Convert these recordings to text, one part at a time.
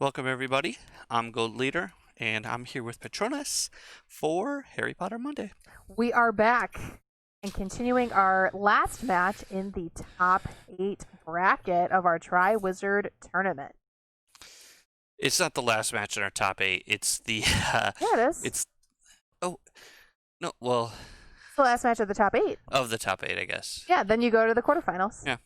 Welcome everybody. I'm Gold Leader, and I'm here with Patronus for Harry Potter Monday. We are back and continuing our last match in the top 8 bracket of our Triwizard tournament. It's not the last match in our top 8. It's the Yeah, it is. It's no, well, It's the last match of the top 8. of the top 8, I guess. Yeah, then you go to the quarterfinals. Yeah.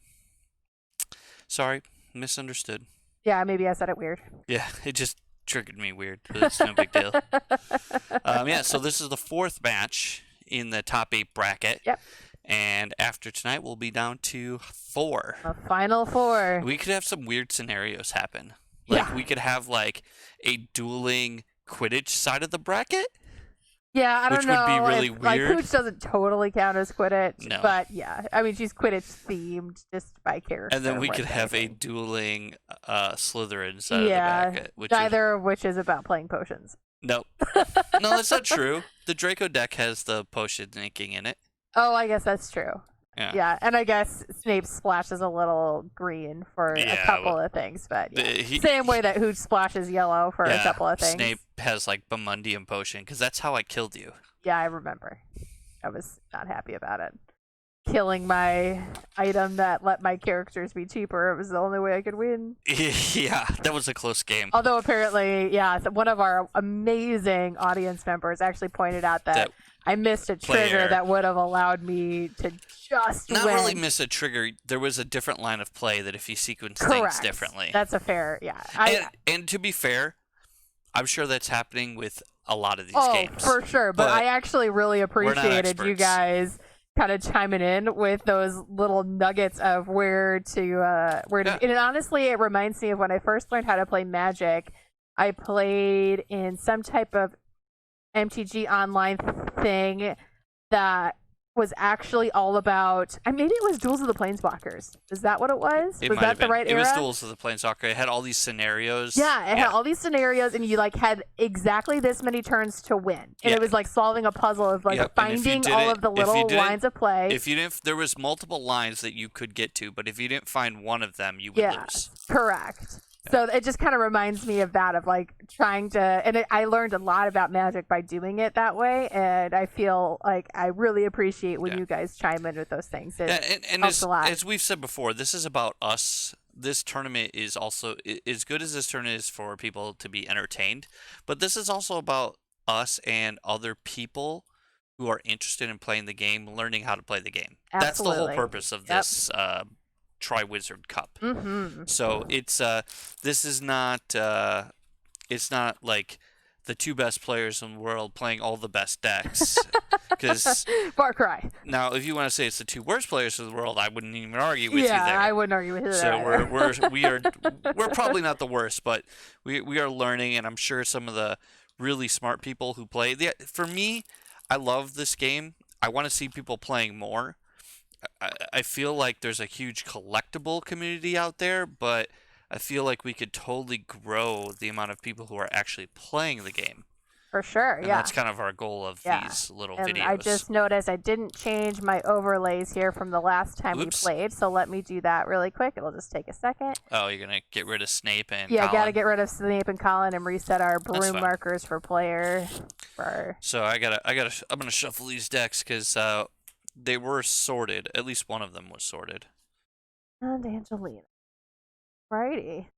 Sorry, misunderstood. Yeah, maybe I said it weird. Yeah, it just triggered me weird, but it's no big deal. Yeah, so this is the 4th match in the top 8 bracket. Yep. And after tonight, we'll be down to 4. A final 4. We could have some weird scenarios happen. Like, we could have, like, a dueling Quidditch side of the bracket. Yeah, I don't know. Which would be really weird. Like, Hooch doesn't totally count as Quidditch. No. But, yeah. I mean, she's Quidditch-themed just by character. And then we could have a dueling Slytherin side of the bracket. Neither of which is about playing potions. Nope. No, that's not true. The Draco deck has the potion making in it. Oh, I guess that's true. Yeah. And I guess Snape splashes a little green for a couple of things, but same way that Hooch splashes yellow for a couple of things. Snape has like Bomundium potion because that's how I killed you. Yeah, I remember. I was not happy about it. Killing my item that let my characters be cheaper. It was the only way I could win. Yeah, that was a close game. Although apparently, one of our amazing audience members actually pointed out that I missed a trigger that would have allowed me to just Not win. really miss a trigger. There was a different line of play that if you sequence things differently. That's a fair, And to be fair, I'm sure that's happening with a lot of these games. Oh, for sure. But I actually really appreciated you guys kind of chiming in with those little nuggets of where to and honestly, it reminds me of when I first learned how to play Magic. I played in some type of MTG online thing that was actually all about, maybe it was Duels of the Planeswalkers. Is that what it was? Was that the right era? It was Duels of the Planeswalker. It had all these scenarios. Yeah, it had all these scenarios, and you had exactly this many turns to win. And it was like solving a puzzle of finding all of the little lines of play. There was multiple lines that you could get to, but if you didn't find one of them, you would lose. Correct. So it just kind of reminds me of that, of trying to, and I learned a lot about Magic by doing it that way, and I feel like I really appreciate when you guys chime in with those things. It helps a lot. As we've said before, this is about us. This tournament is also, as good as this tournament is for people to be entertained, but this is also about us and other people who are interested in playing the game, learning how to play the game. Absolutely. That's the whole purpose of this Triwizard Cup. Mm-hmm. So it's this is not it's not like the 2 best players in the world playing all the best decks. Because far cry. Now, if you want to say it's the 2 worst players in the world, I wouldn't even argue with you there. Yeah, I wouldn't argue with you there. So we're probably not the worst, but we are learning, and I'm sure some of the really smart people who play. For me, I love this game. I want to see people playing more. I feel like there's a huge collectible community out there, but I feel like we could totally grow the amount of people who are actually playing the game. For sure, and that's kind of our goal of these little videos. I just noticed I didn't change my overlays here from the last time we played, so let me do that really quick. It'll just take a second. Oh, you're going to get rid of Snape and Colin? Yeah, got to get rid of Snape and Colin and reset our broom markers for player. So I'm going to shuffle these decks because they were sorted. At least one of them was sorted. And Angelina. Righty.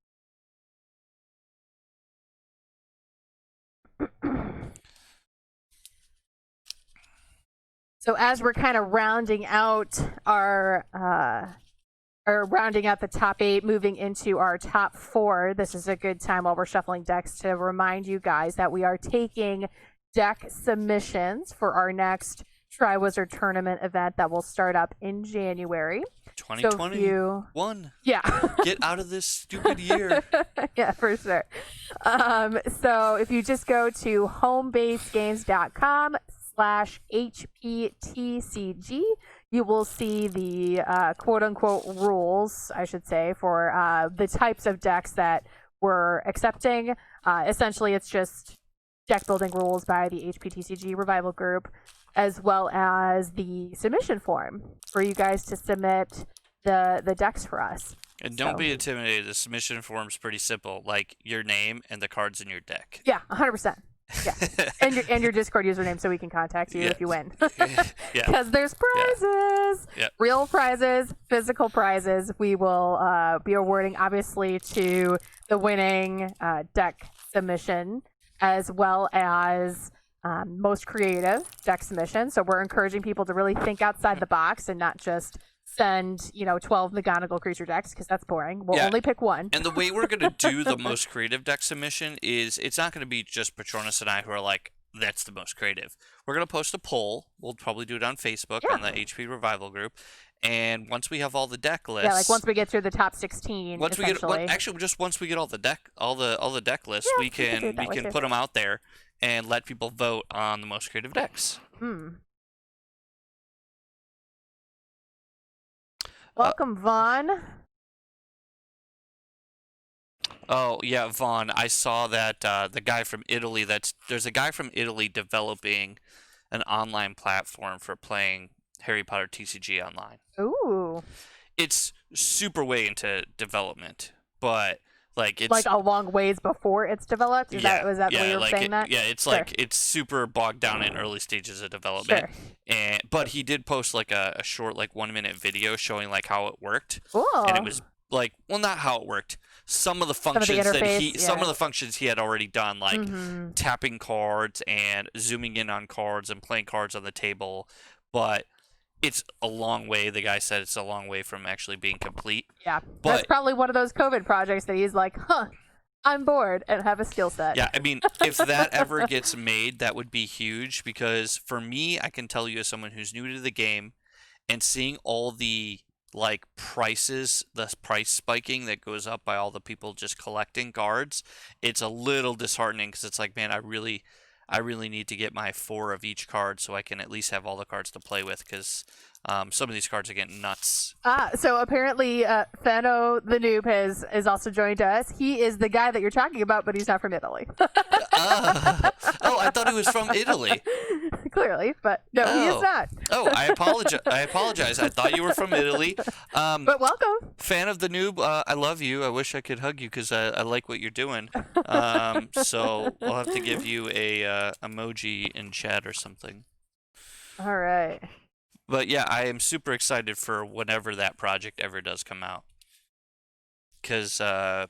So as we're kind of rounding out rounding out the top 8, moving into our top 4, this is a good time while we're shuffling decks to remind you guys that we are taking deck submissions for our next Triwizard tournament event that will start up in January. 2021. Get out of this stupid year. Yeah, for sure. So if you just go to homebasegames.com/HPTCG, you will see the quote-unquote rules, I should say, for the types of decks that we're accepting. Essentially, it's just deck building rules by the HPTCG Revival Group, as well as the submission form for you guys to submit the decks for us. And don't be intimidated. The submission form's pretty simple, like your name and the cards in your deck. Yeah, 100%. Yeah, and your Discord username so we can contact you if you win. Because there's prizes, real prizes, physical prizes. We will be awarding, obviously, to the winning deck submission, as well as most creative deck submission. So we're encouraging people to really think outside the box and not just send 12 McGonagall creature decks, because that's boring. We'll only pick one. And the way we're going to do the most creative deck submission is it's not going to be just Patronus and I who are like, that's the most creative. We're going to post a poll. We'll probably do it on Facebook on the HP Revival group. And once we have all the deck lists, like once we get through the top 16, once we get just once we get all the deck lists, we can put them out there and let people vote on the most creative decks. Welcome, Vaughn. Oh yeah, Vaughn. I saw that the guy from Italy. There's a guy from Italy developing an online platform for playing Harry Potter TCG online. Ooh. It's super way into development, but it's like a long ways before it's developed. Was that the way you were saying that? Yeah, it's it's super bogged down in early stages of development. Sure. But he did post a short 1-minute video showing how it worked. Cool. And it was not how it worked. Some of the functions some of the functions he had already done, tapping cards and zooming in on cards and playing cards on the table, but it's a long way. The guy said it's a long way from actually being complete. Yeah, but that's probably one of those COVID projects that he's like, I'm bored and have a skill set. Yeah, I mean, if that ever gets made, that would be huge, because for me, I can tell you as someone who's new to the game and seeing all the prices, the price spiking that goes up by all the people just collecting cards, it's a little disheartening, because it's like, man, I really need to get my 4 of each card so I can at least have all the cards to play with, because some of these cards are getting nuts. So apparently Fano the Noob has also joined us. He is the guy that you're talking about, but he's not from Italy. I thought he was from Italy. Clearly, but no, he is not. I apologize. I thought you were from Italy. But welcome. Fan of the Noob, I love you. I wish I could hug you because I like what you're doing. So we'll have to give you a emoji in chat or something. All right. But yeah, I am super excited for whenever that project ever does come out. Because, I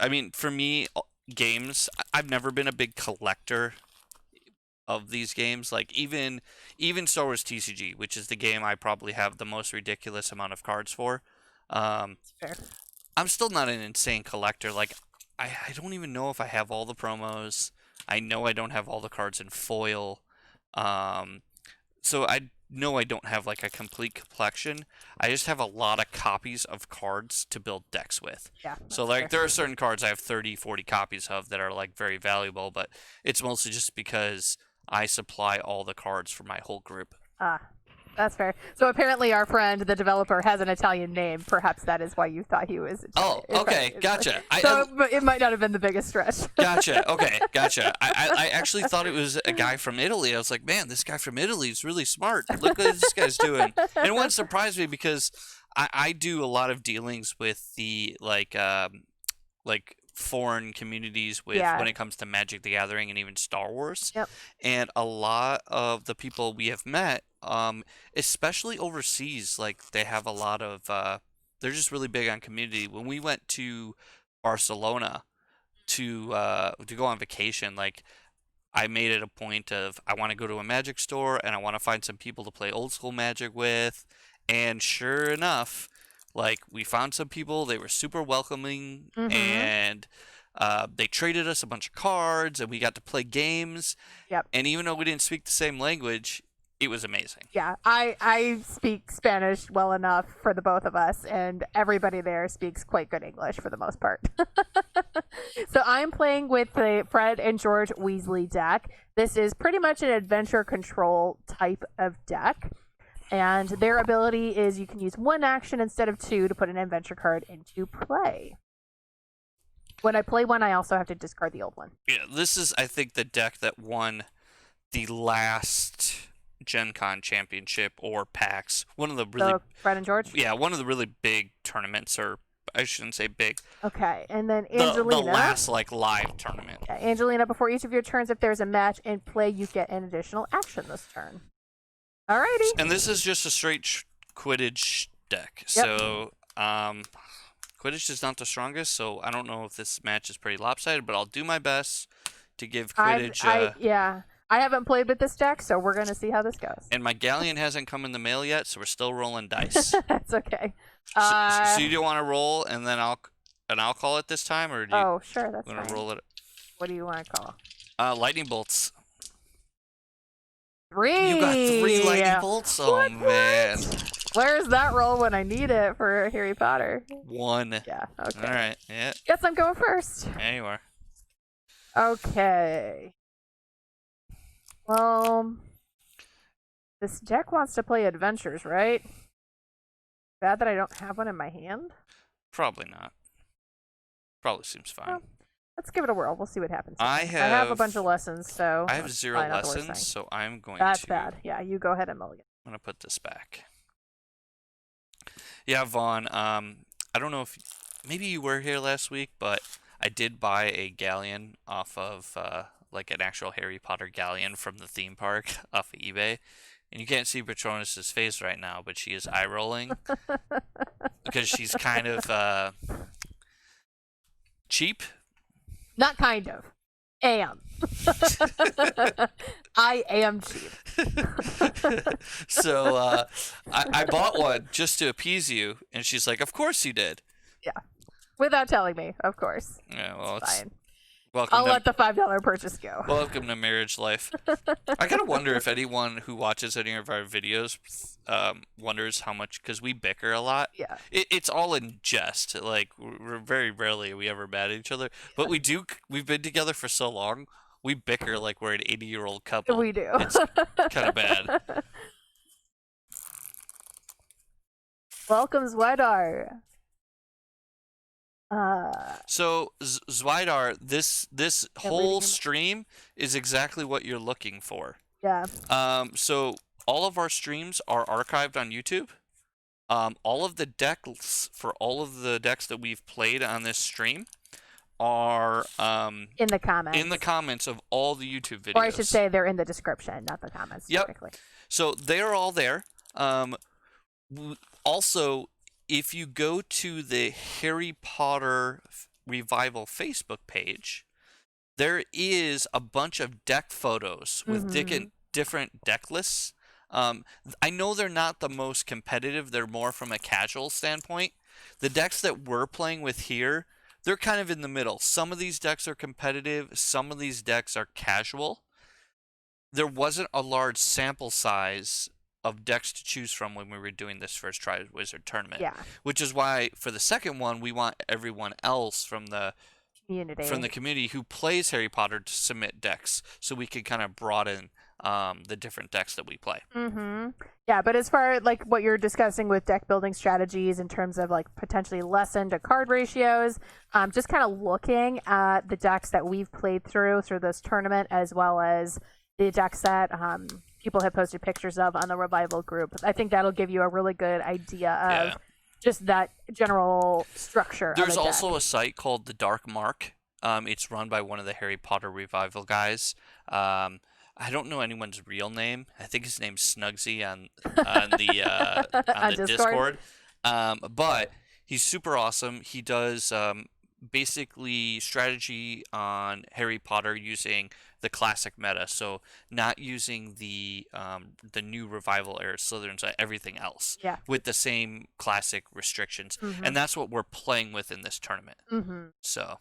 mean, for me, games, I've never been a big collector of these games. Even Star Wars TCG, which is the game I probably have the most ridiculous amount of cards for. Fair. I'm still not an insane collector. I don't even know if I have all the promos. I know I don't have all the cards in foil. So I know I don't have a complete collection. I just have a lot of copies of cards to build decks with. Yeah. So there are certain cards I have 30, 40 copies of that are very valuable, but it's mostly just because I supply all the cards for my whole group. That's fair. So apparently our friend, the developer, has an Italian name. Perhaps that is why you thought he was Italian. Oh, okay. Gotcha. It might not have been the biggest stretch. Gotcha. Okay. Gotcha. I actually thought it was a guy from Italy. I was like, man, this guy from Italy is really smart. Look what this guy's doing. And it wouldn't surprise me because I do a lot of dealings with the foreign communities when it comes to Magic the Gathering and even Star Wars. Yep. And a lot of the people we have met, especially overseas, they have a lot of they're just really big on community. When we went to Barcelona to go on vacation, I made it a point of I want to go to a Magic store and I want to find some people to play old school Magic with, and sure enough, we found some people. They were super welcoming, and they traded us a bunch of cards, and we got to play games. Yep. And even though we didn't speak the same language, it was amazing. Yeah, I speak Spanish well enough for the both of us, and everybody there speaks quite good English for the most part. So I'm playing with the Fred and George Weasley deck. This is pretty much an adventure control type of deck. And their ability is you can use 1 action instead of 2 to put an adventure card into play. When I play one, I also have to discard the old one. Yeah, this is, I think, the deck that won the last Gen Con championship or PAX. One of the really... Fred and George? Yeah, one of the really big tournaments or I shouldn't say big. Okay, and then Angelina. The last live tournament. Yeah, Angelina, before each of your turns, if there's a match in play, you get an additional action this turn. Alrighty. And this is just a straight Quidditch deck. Yep. So, Quidditch is not the strongest, so I don't know if this match is pretty lopsided, but I'll do my best to give Quidditch. I haven't played with this deck, so we're gonna see how this goes. And my galleon hasn't come in the mail yet, so we're still rolling dice. That's okay. So you do want to roll, and then I'll call it this time, or do you? Oh, sure, that's fine. Roll it. What do you want to call? Lightning bolts. 3. You got 3 lightning bolts. Oh man. Where's that roll when I need it for Harry Potter? 1. Yeah. Okay. All right. Yeah. Guess I'm going first. Yeah, you are. Okay. Well, this deck wants to play adventures, right? Bad that I don't have one in my hand. Probably not. Probably seems fine. Well, let's give it a whirl. We'll see what happens. I have a bunch of lessons, so I have 0 lessons, so I'm going That's to. bad. Yeah, you go ahead and mulligan. I'm gonna put this back. Yeah, Vaughn. I don't know if maybe you were here last week, but I did buy a galleon off of like an actual Harry Potter galleon from the theme park off of eBay. And you can't see Patronus's face right now, but she is eye rolling because she's kind of cheap. Not kind of. Am. I am cheap. So I bought one just to appease you, and she's like, "Of course you did." Yeah, without telling me, of course. Yeah, well, it's fine. I'll let the $5 purchase go. Welcome to marriage life. I gotta wonder if anyone who watches any of our videos wonders how much, because we bicker a lot. Yeah. It's all in jest. Like, we're very rarely we ever mad at each other, but we do. We've been together for so long. We bicker like we're an 80-year-old couple. We do. It's kind of bad. Welcome, Zwidar. So Zwidar, this whole stream is exactly what you're looking for. Yeah. So all of our streams are archived on YouTube. All of the decks for all of the decks that we've played on this stream are in the comments. In the comments of all the YouTube videos. Or I should say they're in the description, not the comments. Yep. Technically. So they're all there. Also, if you go to the Harry Potter Revival Facebook page, there is a bunch of deck photos with different deck lists. I know they're not the most competitive. They're more from a casual standpoint. The decks that we're playing with here, they're kind of in the middle. Some of these decks are competitive. Some of these decks are casual. There wasn't a large sample size of decks to choose from when we were doing this first Triwizard tournament. Yeah. Which is why for the second one, we want everyone else from the community who plays Harry Potter to submit decks, so we can kind of broaden the different decks that we play. Yeah, but as far like what you're discussing with deck building strategies in terms of like potentially lesson to card ratios, just kind of looking at the decks that we've played through this tournament, as well as the decks that people have posted pictures of on the Revival group. I think that'll give you a really good idea of just that general structure. There's also a site called The Dark Mark. It's run by one of the Harry Potter Revival guys. I don't know anyone's real name. I think his name's Snugsy on the Discord. But he's super awesome. He does basically strategy on Harry Potter using the classic meta, so not using the new Revival era Slytherin, so everything else with the same classic restrictions, and that's what we're playing with in this tournament. So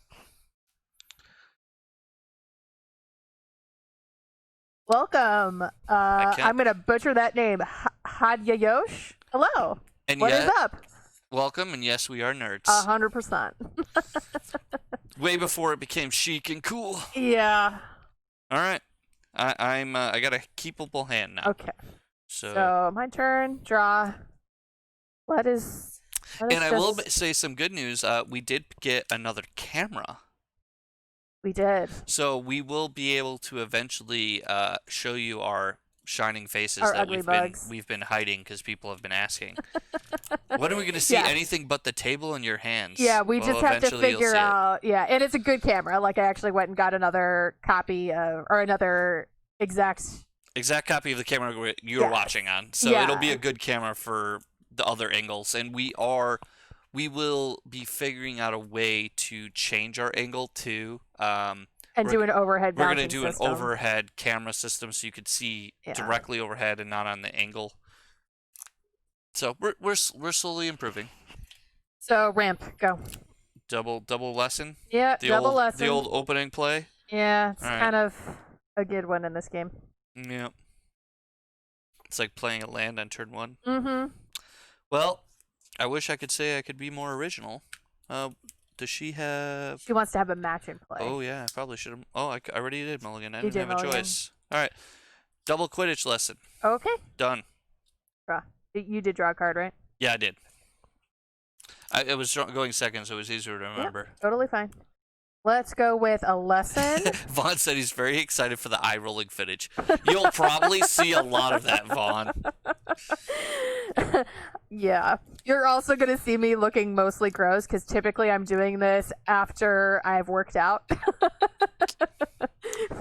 welcome. I'm gonna butcher that name. Hadyayosh. Hello. And what is up? Welcome, and yes, we are nerds. 100%. Way before it became chic and cool. Yeah. All right. I got a keepable hand now. Okay. So my turn. Draw. I will say some good news. We did get another camera. We did. So we will be able to eventually show you our shining faces Our that ugly bugs. we've been hiding because people have been asking. When are we going to see anything but the table in your hands? Yeah, we just have to figure out. Yeah, and it's a good camera. Like I actually went and got another copy of, or another exact copy of the camera you're watching on. So it'll be a good camera for the other angles, and we will be figuring out a way to change our angle too. And do an overhead. We're going to do an overhead camera system so you could see directly overhead and not on the angle. So we're slowly improving. So ramp, go. Double lesson. Yeah, double lesson. The old opening play. Yeah, it's kind of a good one in this game. Yeah. It's like playing a land on turn 1. Mm-hmm. Well, I wish I could say I could be more original. Does she have... She wants to have a match in play. Oh, yeah. I probably should have... Oh, I already did mulligan. I You didn't have a choice. All right. Double Quidditch lesson. Okay. Done. Draw. You did draw a card, right? Yeah, I did. It was going second, so it was easier to remember. Yeah, totally fine. Let's go with a lesson. Vaughn said he's very excited for the eye-rolling footage. You'll probably see a lot of that, Vaughn. Yeah. You're also going to see me looking mostly gross, because typically I'm doing this after I've worked out.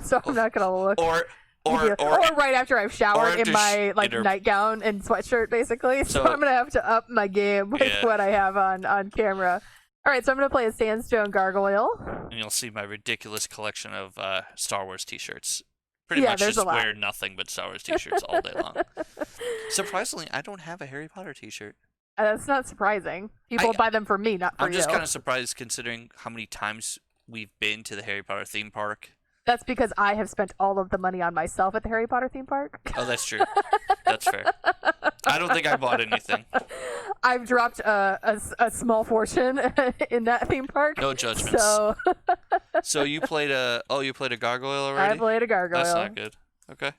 So I'm not going to look... Or right after I've showered in my nightgown and sweatshirt, basically. So I'm going to have to up my game with what I have on camera. All right, so I'm going to play a Sandstone Gargoyle. And you'll see my ridiculous collection of Star Wars t-shirts. Pretty much just wear nothing but Star Wars t-shirts all day long. Surprisingly, I don't have a Harry Potter t-shirt. That's not surprising. People buy them for me, not for you. I'm just kind of surprised considering how many times we've been to the Harry Potter theme park. That's because I have spent all of the money on myself at the Harry Potter theme park. Oh, that's true. That's fair. I don't think I bought anything. I've dropped a small fortune in that theme park. No judgments. So you played a gargoyle already? I played a gargoyle. That's not good. Okay.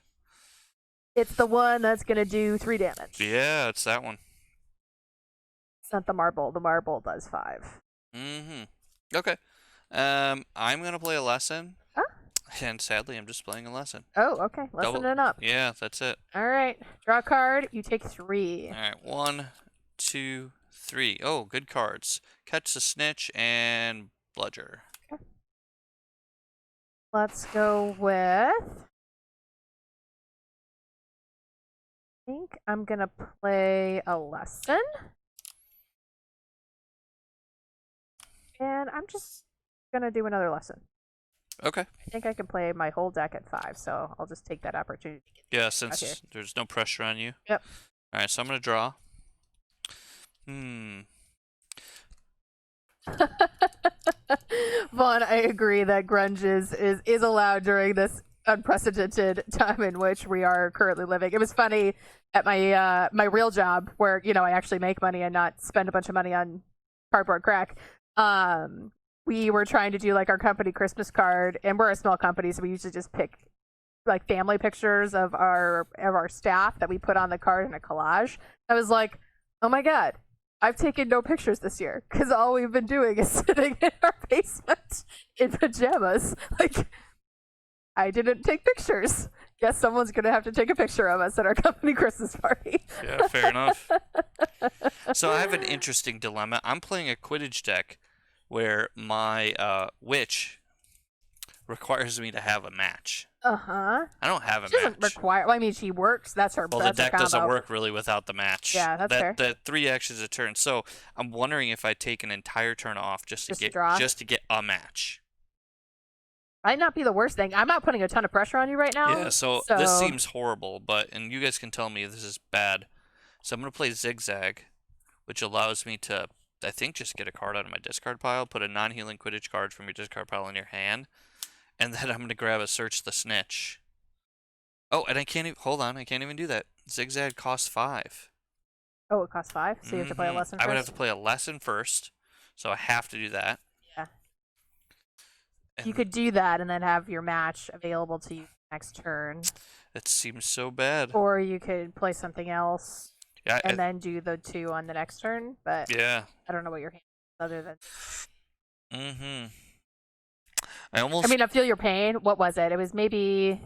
It's the one that's going to do 3 damage. Yeah, it's that one. It's not the marble. The marble does 5. Mm-hmm. Okay. I'm going to play a lesson. Huh? And sadly, I'm just playing a lesson. Oh, okay. Lesson it up. Yeah, that's it. All right. Draw a card. You take 3. All right. 1, 2, 3. Oh, good cards. Catch the Snitch and Bludger. Okay. Let's go with... I think I'm going to play a lesson. And I'm just going to do another lesson. Okay. I think I can play my whole deck at 5, so I'll just take that opportunity. Yeah, since there's no pressure on you. Yep. All right, so I'm going to draw. Vaughn, I agree that grunge is allowed during this unprecedented time in which we are currently living. It was funny at my my real job where, I actually make money and not spend a bunch of money on cardboard crack. We were trying to do like our company Christmas card, and we're a small company, so we usually just pick like family pictures of our staff that we put on the card in a collage. I was like, oh my god, I've taken no pictures this year because all we've been doing is sitting in our basement in pajamas. Like, I didn't take pictures. Guess someone's gonna have to take a picture of us at our company Christmas party. Yeah, fair enough. So I have an interesting dilemma. I'm playing a Quidditch deck where my witch requires me to have a match. Uh-huh. I don't have a she match. Doesn't require. Well, I mean, she works. That's her. Well, that's the deck her doesn't combo. work really without the match. Yeah, that's fair. The 3 actions a turn. So I'm wondering if I take an entire turn off just to get a match. Might not be the worst thing. I'm not putting a ton of pressure on you right now. Yeah. So this seems horrible, and you guys can tell me if this is bad. So I'm gonna play Zig-Zag, which allows me to, I think, just get a card out of my discard pile, put a non-healing Quidditch card from your discard pile in your hand, and then I'm going to grab a Search the Snitch. Oh, and I can't even, hold on, I can't even do that. Zig-Zag costs 5. Oh, it costs 5? So you have to play a lesson first? I would have to play a lesson first, so I have to do that. Yeah. And you could do that and then have your match available to you next turn. It seems so bad. Or you could play something else. Yeah, and then do the 2 on the next turn, but yeah, I don't know what your hand is other than. I mean, I feel your pain. What was it? It was maybe.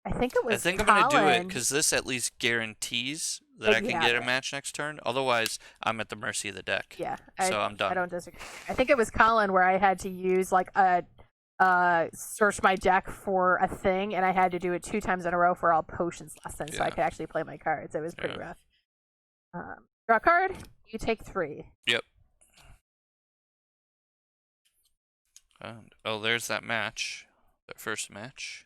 I think it was I think I'm going to do it because this at least guarantees that I can get a match next turn. Otherwise, I'm at the mercy of the deck. Yeah. So I'm done. I don't disagree. I think it was Colin where I had to use like a search my deck for a thing, and I had to do it 2 times in a row for all potions lessons, so I could actually play my cards. It was pretty rough. Draw a card. You take 3. Yep. And, oh, there's that match. That first match.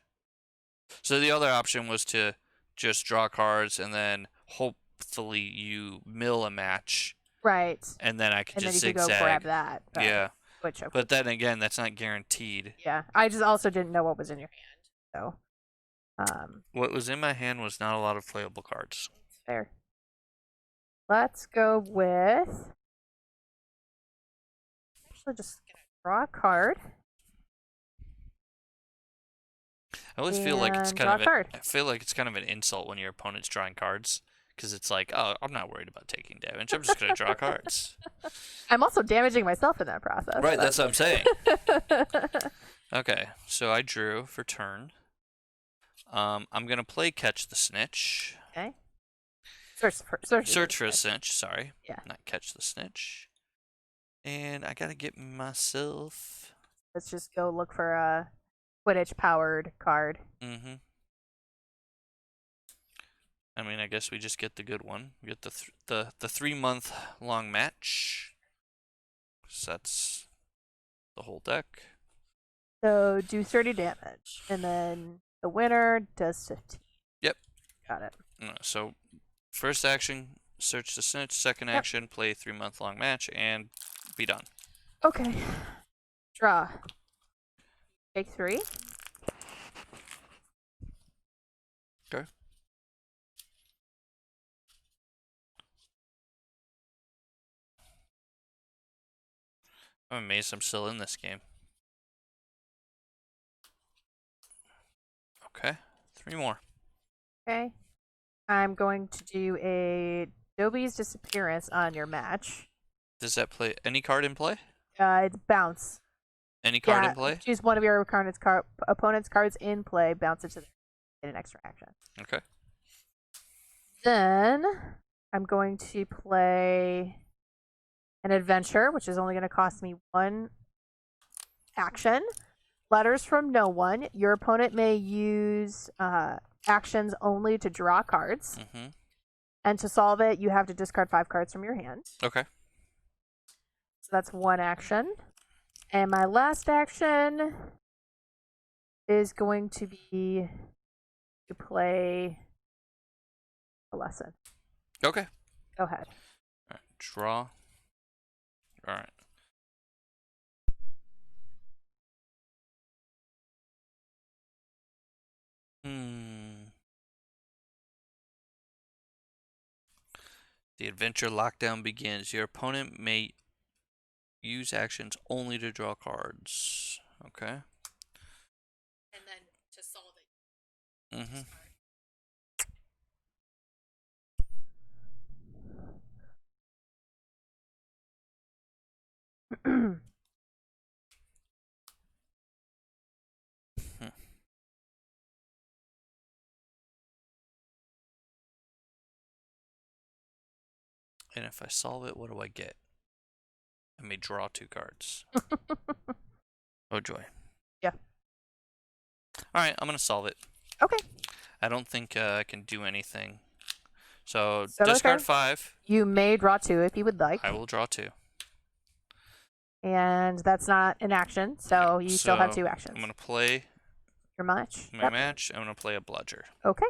So the other option was to just draw cards and then hopefully you mill a match. Right. And then I could and just then you zigzag. Could go grab that. Yeah. Which but then again, that's not guaranteed. Yeah. I just also didn't know what was in your hand. So what was in my hand was not a lot of playable cards. Fair. Let's go with actually just gonna draw a card. I always feel like it's kind of I feel like it's kind of an insult when your opponent's drawing cards because it's like, oh, I'm not worried about taking damage. I'm just gonna draw cards. I'm also damaging myself in that process. Right, that's what I'm saying. Okay, so I drew for turn. I'm gonna play Catch the Snitch. Okay. Search for a snitch. Sorry. Yeah. Not Catch the Snitch. And I gotta get myself. Let's just go look for a Quidditch powered card. Mm-hmm. I mean, I guess we just get the good one. We get the 3-month long match. So that's the whole deck. So do 30 damage, and then the winner does 15. Yep. Got it. So first action, search the snitch. Second action, play 3-month long match, and be done. Okay. Draw. Take 3. Okay. I'm amazed I'm still in this game. Okay, 3 more. Okay. I'm going to do a Dobby's Disappearance on your match. Does that play any card in play? It's bounce. Any card in play? Choose one of your opponent's cards in play, bounce it to get an extra action. Okay. Then I'm going to play an adventure, which is only going to cost me 1 action. Letters from no one. Your opponent may use actions only to draw cards. Mm-hmm. And to solve it, you have to discard 5 cards from your hand. Okay. So that's 1 action. And my last action is going to be to play a lesson. Okay. Go ahead. All right. Draw. All right. The adventure lockdown begins. Your opponent may use actions only to draw cards. Okay. And then to solve it. Mm-hmm. And if I solve it, what do I get? I may draw 2 cards. Oh, joy. Yeah. Alright, I'm going to solve it. Okay. I don't think I can do anything. So discard 5. You may draw 2 if you would like. I will draw 2. And that's not an action, so you still have 2 actions. I'm going to play your match. My match. I'm going to play a Bludger. Okay.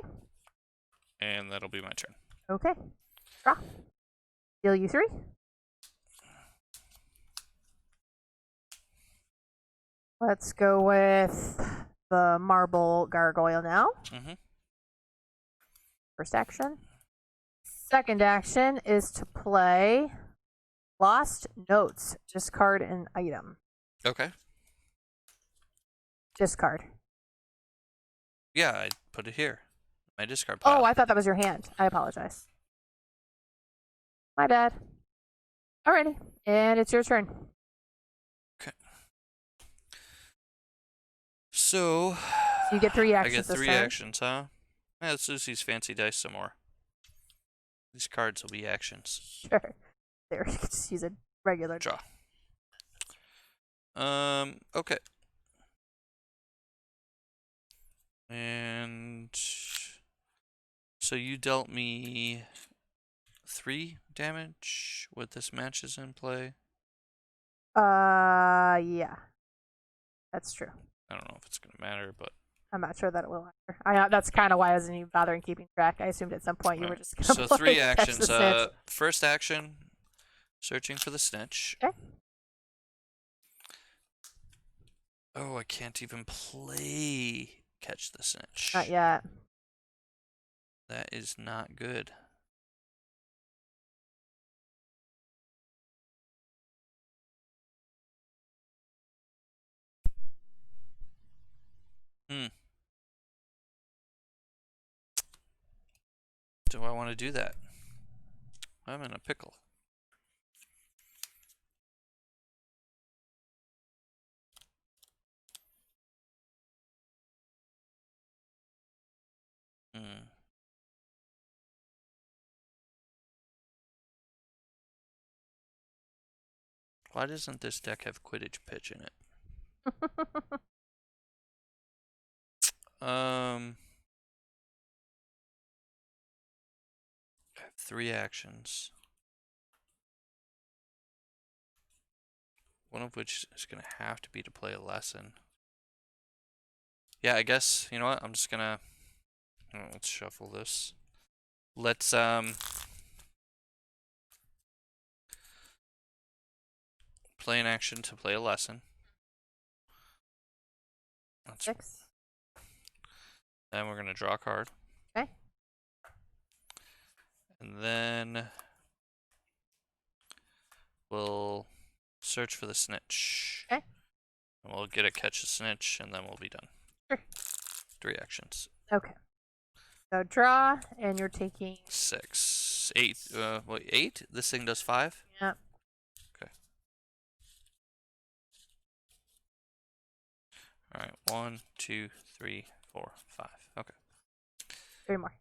And that'll be my turn. Okay. Draw. Deal you 3. Let's go with the Marble Gargoyle now. Mm-hmm. First action. Second action is to play Lost Notes. Discard an item. Okay. Discard. Yeah, I put it here. My discard pile. Oh, I thought that was your hand. I apologize. My bad. Alrighty. And it's your turn. Okay. So You get 3 actions. I get 3 actions, huh? Yeah, let's use these fancy dice some more. These cards will be actions. Sure. There, you can just use a regular draw. Okay. And so you dealt me 3 damage with this match is in play. Yeah. That's true. I don't know if it's gonna matter, but I'm not sure that it will matter. That's kind of why I wasn't even bothering keeping track. I assumed at some point you were just gonna So 3 Catch actions. the Snitch. First action, searching for the snitch. Okay. Oh, I can't even play Catch the Snitch. Not yet. That is not good. Do I want to do that? I'm in a pickle. Why doesn't this deck have Quidditch pitch in it? I have 3 actions. One of which is going to have to be to play a lesson. Yeah, I guess, you know what? I'm just going to... let's shuffle this. Let's, play an action to play a lesson. That's 6. Then we're going to draw a card. Okay. And then we'll search for the snitch. Okay. And we'll get a catch the snitch, and then we'll be done. Sure. 3 actions. Okay. So draw, and you're taking 6. 8. Wait, 8? This thing does 5? Yeah. Okay. Alright, 1, 2, 3, 4, 5. Okay. 3 more.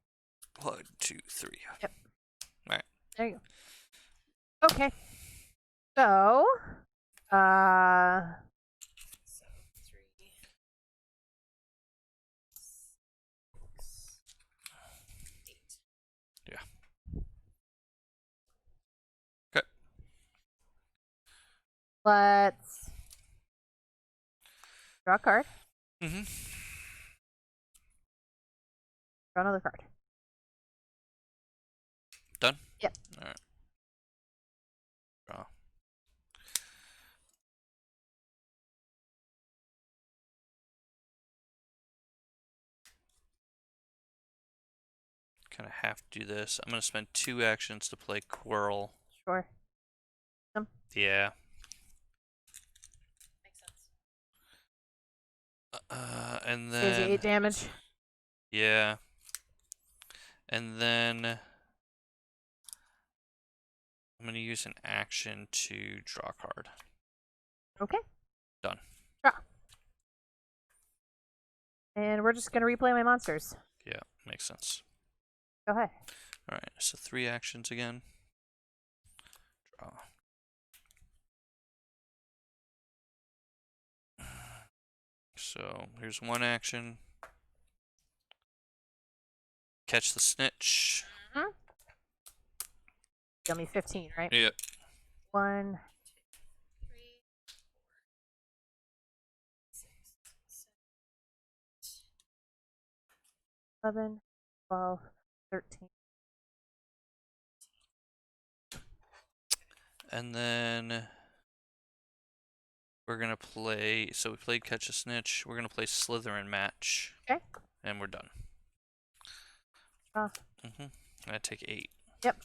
1, 2, 3. Yep. Alright. There you go. Okay. So, yeah. Okay. Let's draw a card. Mm-hmm. Draw another card. Done? Yep. Alright. Draw. Kind of have to do this. I'm going to spend 2 actions to play Quirrell. Sure. Yeah. Makes sense. And Gives you then... 8 damage. Yeah. And then... I'm going to use an action to draw a card. Okay. Done. Draw. And we're just going to replay my monsters. Yeah, makes sense. Go ahead. Alright, so 3 actions again. Draw. So, here's 1 action. Catch the snitch. Mm-hmm. Give me 15, right? Yep. 1, 3, 4, 5, 6, 7, 11, 12, 13. And then we're going to play, so we played Catch a Snitch. We're going to play Slytherin Match. Okay. And we're done. Mm-hmm. I take 8. Yep.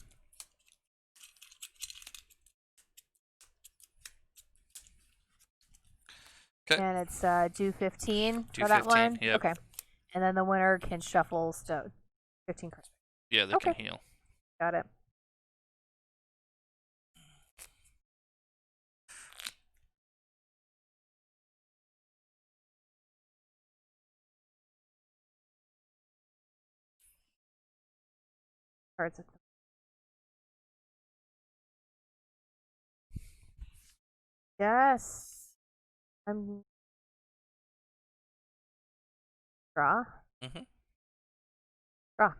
Okay. And it's do 15 Do for that 15, one? yep. Okay. And then the winner can shuffle 15 cards. Yeah, they Okay. can heal. Got it. cards. Yes. I'm draw. Draw.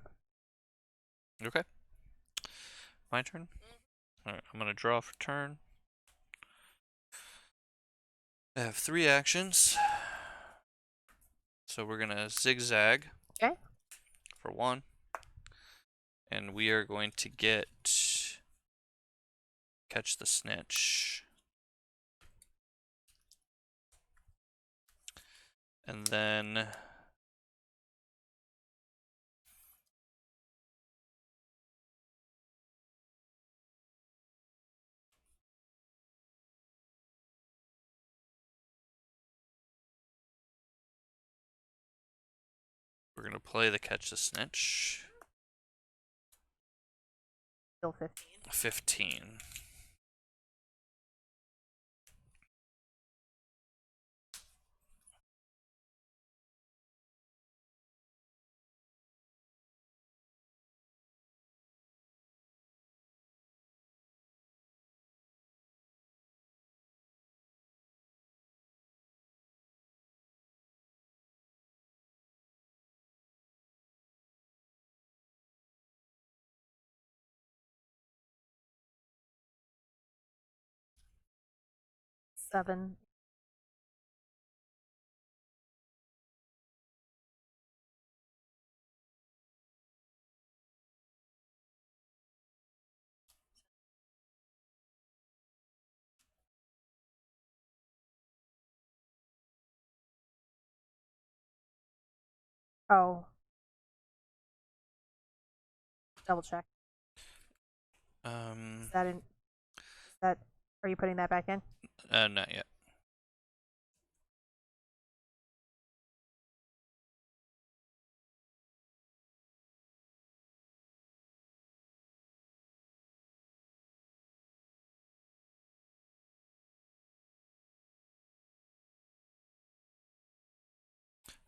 Okay. My turn. All right, I'm gonna draw for turn. I have 3 actions. So we're gonna zigzag. Okay. For 1. And we are going to get Catch the Snitch. And then we're going to play the Catch the Snitch. Still 15. 15. Seven. Oh. Double check. Is that in? That are you putting that back in? Not yet.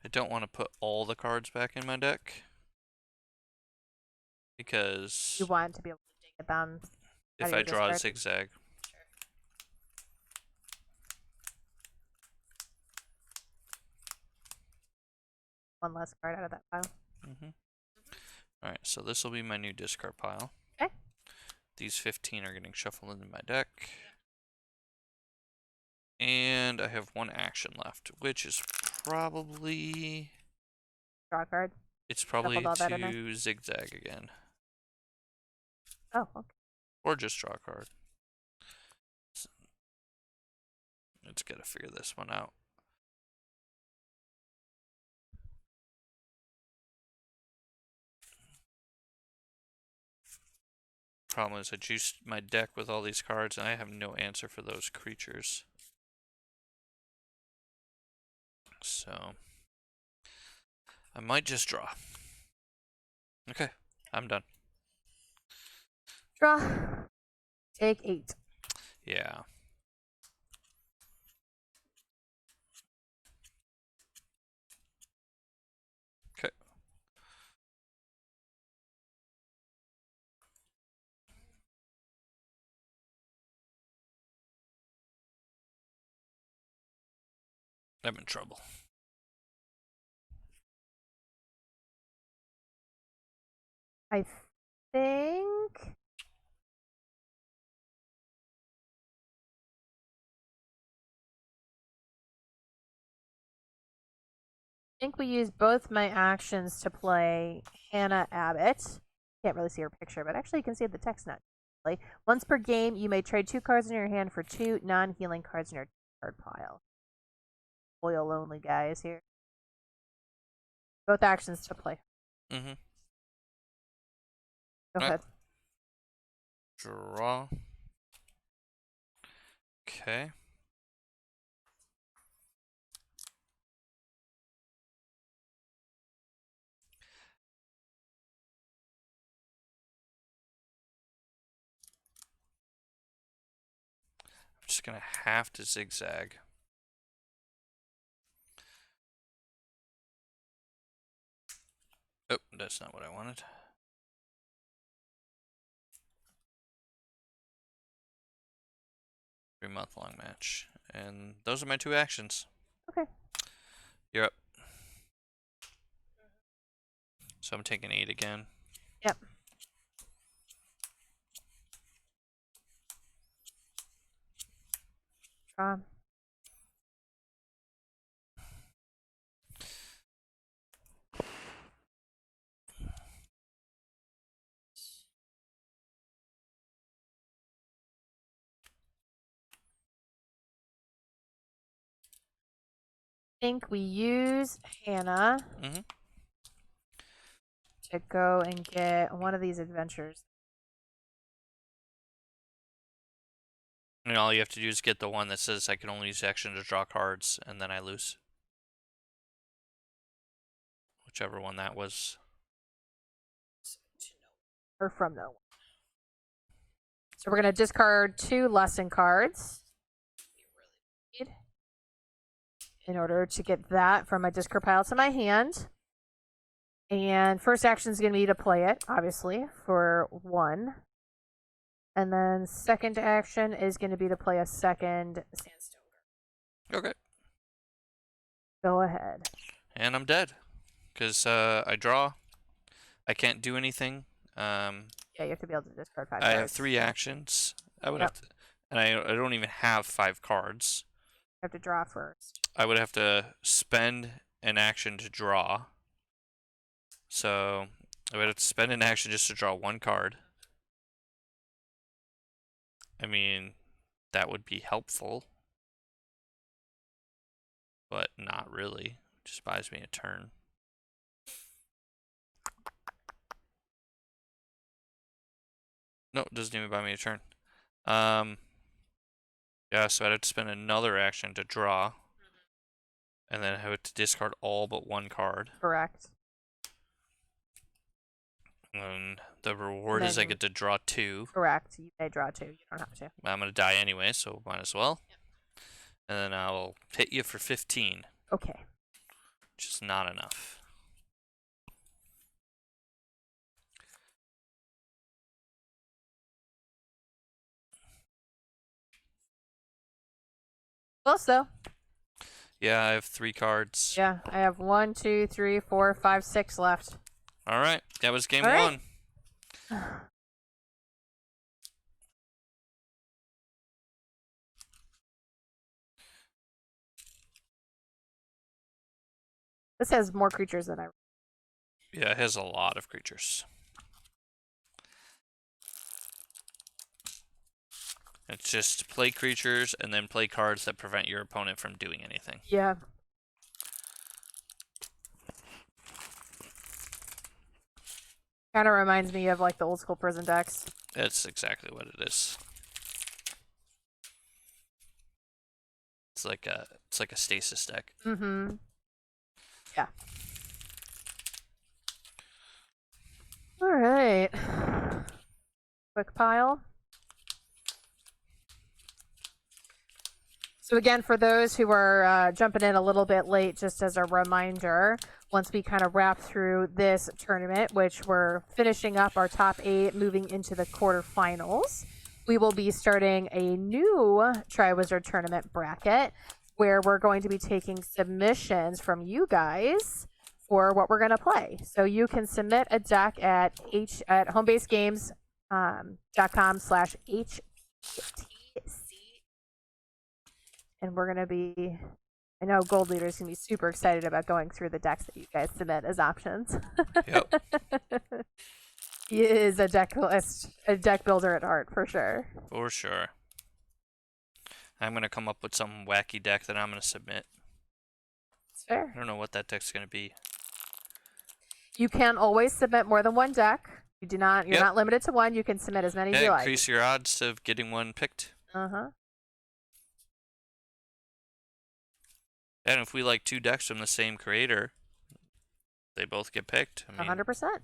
I don't want to put all the cards back in my deck because You want to be able to get them. if I draw a zigzag. One less card out of that pile. Alright, so this will be my new discard pile. Okay. These 15 are getting shuffled into my deck. And I have 1 action left, which is probably... Draw a card. It's probably to zigzag again. Oh, okay. Or just draw a card. Let's gotta figure this one out. Problem is I juiced my deck with all these cards and I have no answer for those creatures. So I might just draw. Okay, I'm done. Draw. Take 8. Yeah. Okay. I'm in trouble. I think we used both my actions to play Hannah Abbott. Can't really see her picture, but actually you can see the text now. Once per game, you may trade 2 cards in your hand for 2 non-healing cards in your card pile. Oil only guys here. Both actions to play. Go ahead. Draw. Okay. I'm just gonna have to zigzag. Oh, that's not what I wanted. 3-month-long match. And those are my 2 actions. Okay. You're up. So I'm taking 8 again. Yep. Draw. Think we use Hannah to go and get one of these adventures. And all you have to do is get the one that says I can only use action to draw cards, and then I lose. Whichever one that was. Or from no one. So we're going to discard 2 lesson cards in order to get that from my discard pile to my hand. And first action is going to be to play it, obviously, for 1. And then second action is going to be to play a second Sandstone Gargoyle. Okay. Go ahead. And I'm dead. Because I draw. I can't do anything. Yeah, you have to be able to discard 5 I cards. have 3 actions. I would have to, and I don't even have 5 cards. You have to draw first. I would have to spend an action to draw. So I would have to spend an action just to draw 1 card. I mean, that would be helpful. But not really. Just buys me a turn. No, it doesn't even buy me a turn. Yeah, so I'd have to spend another action to draw. And then I have to discard all but 1 card. Correct. And the reward is I get to draw 2. Correct. You may draw 2. You don't have to. I'm going to die anyway, so might as well. Yep. And then I'll hit you for 15. Okay. Which is not enough. Close though. Yeah, I have 3 cards. Yeah, I have 1, 2, 3, 4, 5, 6 left. All right, that was game All right. 1. This has more creatures than I. Yeah, it has a lot of creatures. It's just play creatures and then play cards that prevent your opponent from doing anything. Yeah. Kind of reminds me of like the old school prison decks. That's exactly what it is. It's like a stasis deck. Mm-hmm. Yeah. All right. Quick pile. So again, for those who are jumping in a little bit late, just as a reminder, once we kind of wrap through this tournament, which we're finishing up our top 8, moving into the quarterfinals, we will be starting a new Triwizard tournament bracket where we're going to be taking submissions from you guys for what we're going to play. So you can submit a deck at homebasegames.com/HTC. And we're going to be, I know Gold Leader's going to be super excited about going through the decks that you guys submit as options. Yep. He is a deck builder at heart, for sure. For sure. I'm going to come up with some wacky deck that I'm going to submit. It's fair. I don't know what that deck's going to be. You can always submit more than one deck. You're not limited to one. You can submit as many as you like. Increase your odds of getting one picked. Uh-huh. And if we like 2 decks from the same creator, they both get picked. I mean, 100%.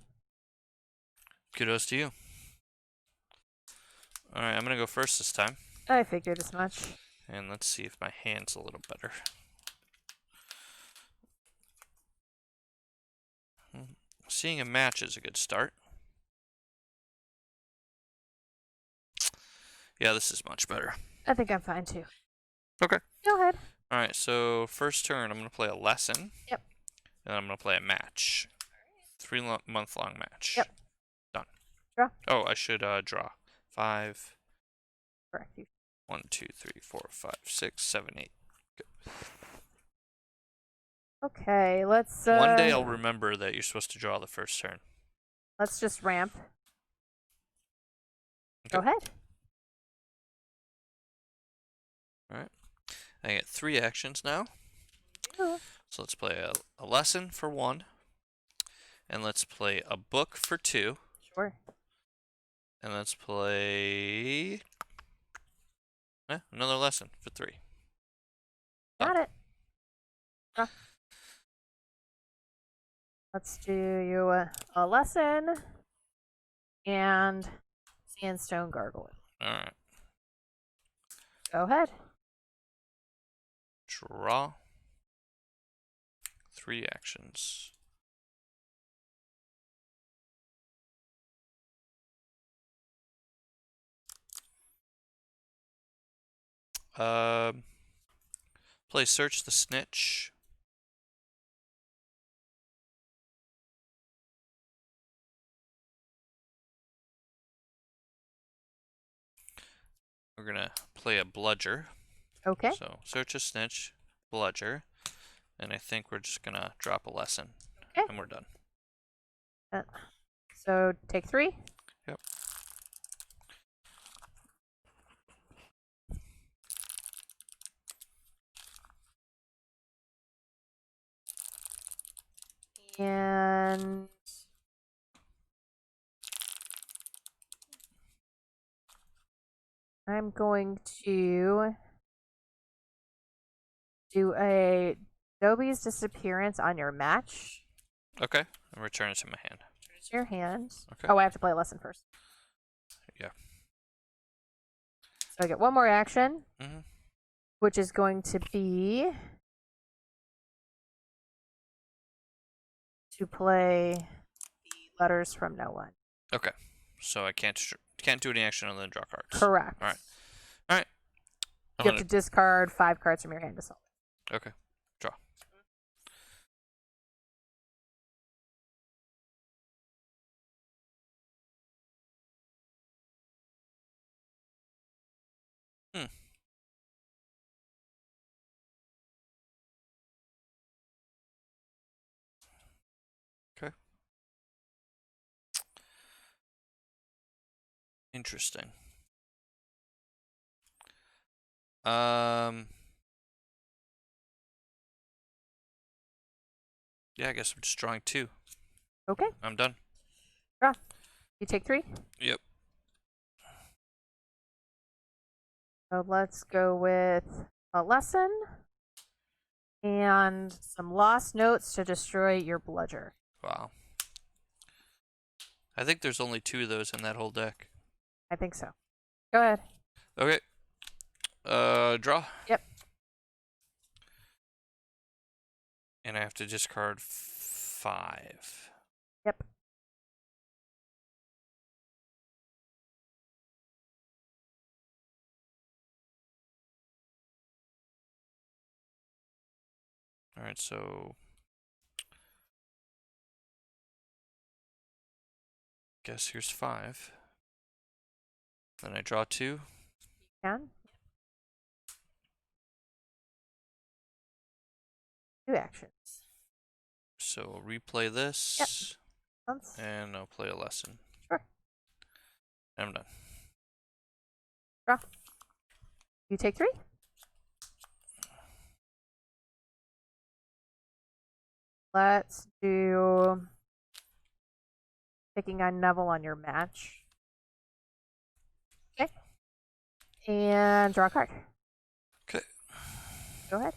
kudos to you. Alright, I'm going to go first this time. I figured as much. And let's see if my hand's a little better. Seeing a match is a good start. Yeah, this is much better. I think I'm fine too. Okay. Go ahead. All right, so first turn, I'm going to play a lesson. Yep. And I'm going to play a match. 3-month-long match. Yep. Done. Draw. Oh, I should draw. 5. Correct. 1, 2, 3, 4, 5, 6, 7, 8. Good. Okay, let's. One day I'll remember that you're supposed to draw the first turn. Let's just ramp. Okay. Go ahead. All right. I get 3 actions now. Ooh. So let's play a lesson for 1. And let's play a book for 2. Sure. And let's play another lesson for 3. Got it. Let's do you a lesson and Sandstone Gargoyle. All right. Go ahead. Draw. 3 actions. Play Search the Snitch. We're gonna play a Bludger. Okay. So Search a Snitch, Bludger, and I think we're just gonna drop a lesson, Okay. and we're done. So take 3. Yep. And I'm going to do a Dobby's Disappearance on your match. Okay, and return it to my hand. Here's your hand. Okay. Oh, I have to play a lesson first. Yeah. So I get 1 more action, Mm-hmm. which is going to be to play the Letters from No One. Okay, so I can't do any action other than draw cards. Correct. All right. All right. You have to discard 5 cards from your hand to solve it. Okay. Draw. Okay. Interesting. Yeah, I guess I'm just drawing 2. Okay. I'm done. Draw. You take 3. Yep. So let's go with a lesson and some lost notes to destroy your Bludger. Wow. I think there's only 2 of those in that whole deck. I think so. Go ahead. Okay. Draw. Yep. And I have to discard 5. Yep. All right, so guess here's 5. Then I draw 2. Can. 2 actions. So replay this. Yep. And I'll play a lesson. Sure. I'm done. Draw. You take 3. Let's do picking on Neville on your match. Okay. And draw a card. Okay. Go ahead.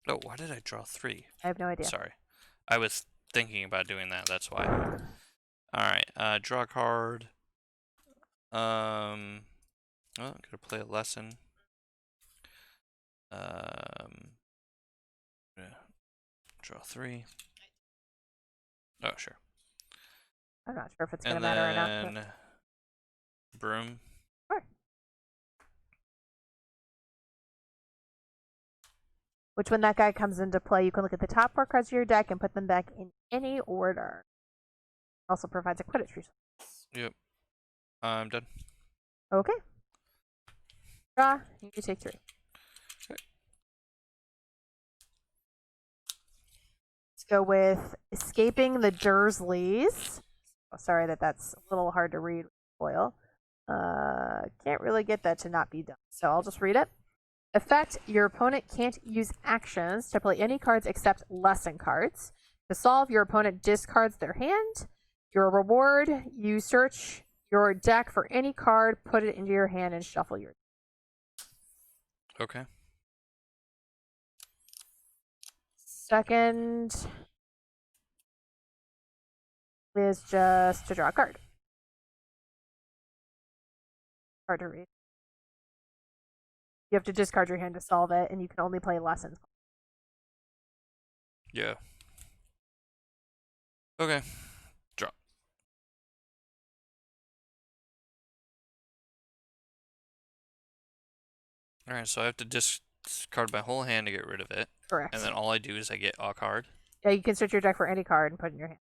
Oh, why did I draw 3? I have no idea. Sorry. I was thinking about doing that, that's why. Alright, draw a card. I'm gonna play a lesson. Yeah. Draw 3. Oh, sure. I'm not sure if it's going to matter or not. And then Broom. Sure. Which, when that guy comes into play, you can look at the top 4 cards of your deck and put them back in any order. Also provides a Quidditch resource. Yep. I'm done. Okay. Draw. You take 3. Okay. Let's go with Escaping the Dursleys. Oh, sorry that's a little hard to read with foil. Can't really get that to not be done, so I'll just read it. Effect: your opponent can't use actions to play any cards except lesson cards. To solve, your opponent discards their hand. Your reward: you search your deck for any card, put it into your hand, and shuffle your. Okay. Second is just to draw a card. Hard to read. You have to discard your hand to solve it, and you can only play lessons. Yeah. Okay. Draw. Alright, so I have to discard my whole hand to get rid of it. Correct. And then all I do is I get a card. Yeah, you can search your deck for any card and put it in your hand.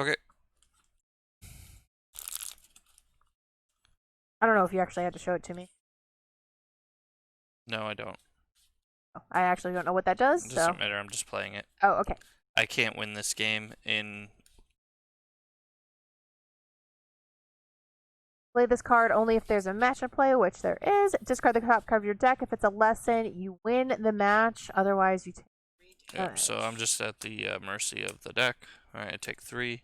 Okay. I don't know if you actually had to show it to me. No, I don't. I actually don't know what that does. It doesn't matter, I'm just playing it. Oh, okay. I can't win this game in... Play this card only if there's a match in play, which there is. Discard the top card of your deck. If it's a lesson, you win the match. Otherwise, you take 3 damage. Yep, so I'm just at the mercy of the deck. Alright, I take 3.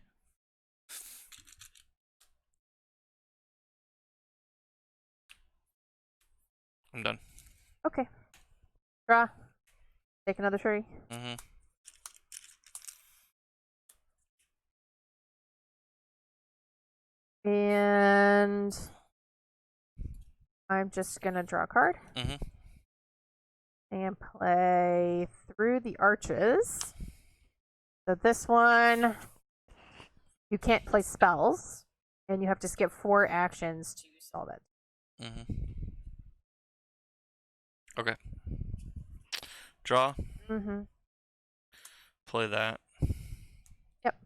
I'm done. Okay. Draw. Take another 3. Mm-hmm. And I'm just going to draw a card. Mm-hmm. And play Through the Arches. So this one, you can't play spells. And you have to skip 4 actions to solve it. Mm-hmm. Okay. Draw. Mm-hmm. Play that. Yep.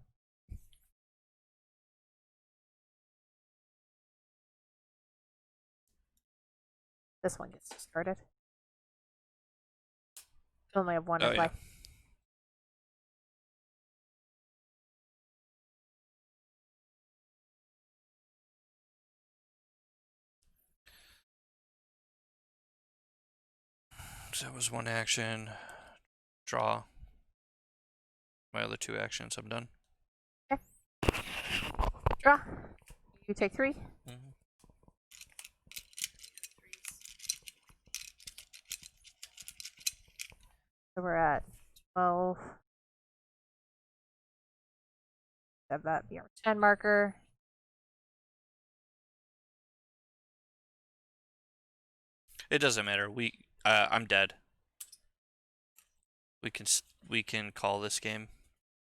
This one gets discarded. You only have 1 to play. Yeah. So that was 1 action. Draw. My other 2 actions, I'm done. Okay. Draw. You take 3. Mm-hmm. So we're at 12. Have that be our 10 marker. It doesn't matter. I'm dead. We can call this game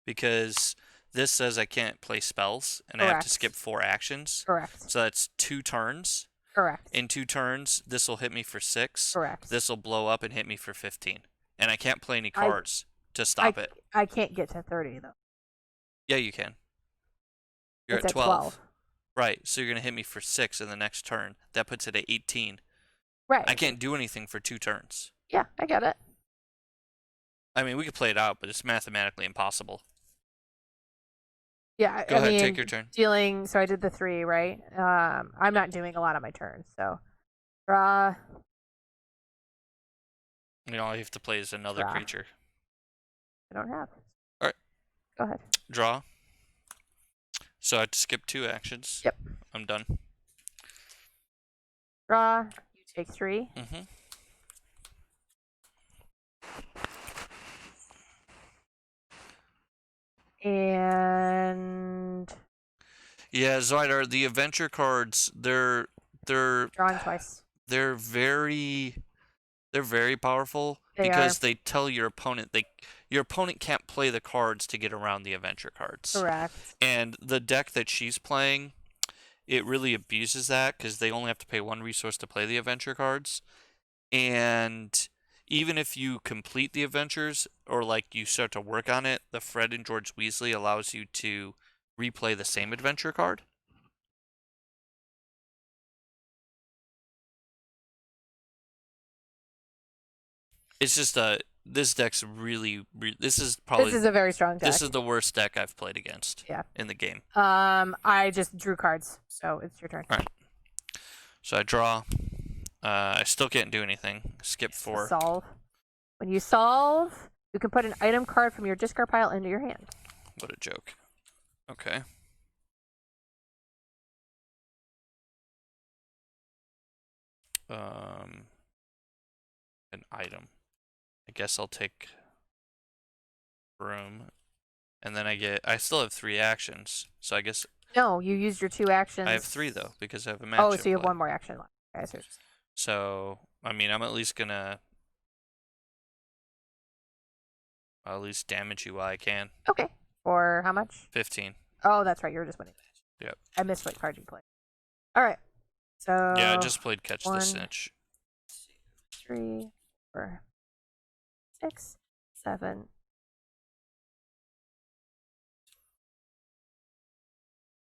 because this says I can't play spells and Correct. I have to skip 4 actions. Correct. So that's 2 turns. Correct. In 2 turns, this will hit me for 6. Correct. This will blow up and hit me for 15. And I can't play any cards to stop it. I can't get to 30 though. Yeah, you can. You're It's at at 12. Right. So you're going to hit me for 6 in the next turn. That puts it at 18. Right. I can't do anything for 2 turns. Yeah, I get it. I mean, we could play it out, but it's mathematically impossible. Yeah, Go ahead, take your turn. So I did the 3, right? I'm not doing a lot on my turns, so draw. All you have to play is another Draw. creature. I don't have. Alright. Go ahead. Draw. So I have to skip 2 actions. Yep. I'm done. Draw. You take 3. Mm-hmm. And Yeah, Zydar, the adventure cards, they're drawing twice. They're very powerful they tell your opponent your opponent can't play the cards to get around the adventure cards. Correct. And the deck that she's playing, it really abuses that because they only have to pay 1 resource to play the adventure cards. And even if you complete the adventures or like you start to work on it, the Fred and George Weasley allows you to replay the same adventure card. It's just this deck's really this is a very strong deck. This is the worst deck I've played against. Yeah. In the game. I just drew cards, so it's your turn. All right. So I draw. I still can't do anything. Skip 4. Solve. When you solve, you can put an item card from your discard pile into your hand. What a joke. Okay. An item. I guess I'll take Broom. And then I still have 3 actions. So I guess no, you used your 2 actions. I have 3 though because I have a match. Oh, so you have 1 more action left. Okay, so I mean, I'm at least gonna I'll at least damage you while I can. Okay. For how much? 15. Oh, that's right. You were just winning. Yep. I missed what card you played. All right. So yeah, I just played Catch 1, the Snitch. 2, 3, 4, 6, 7.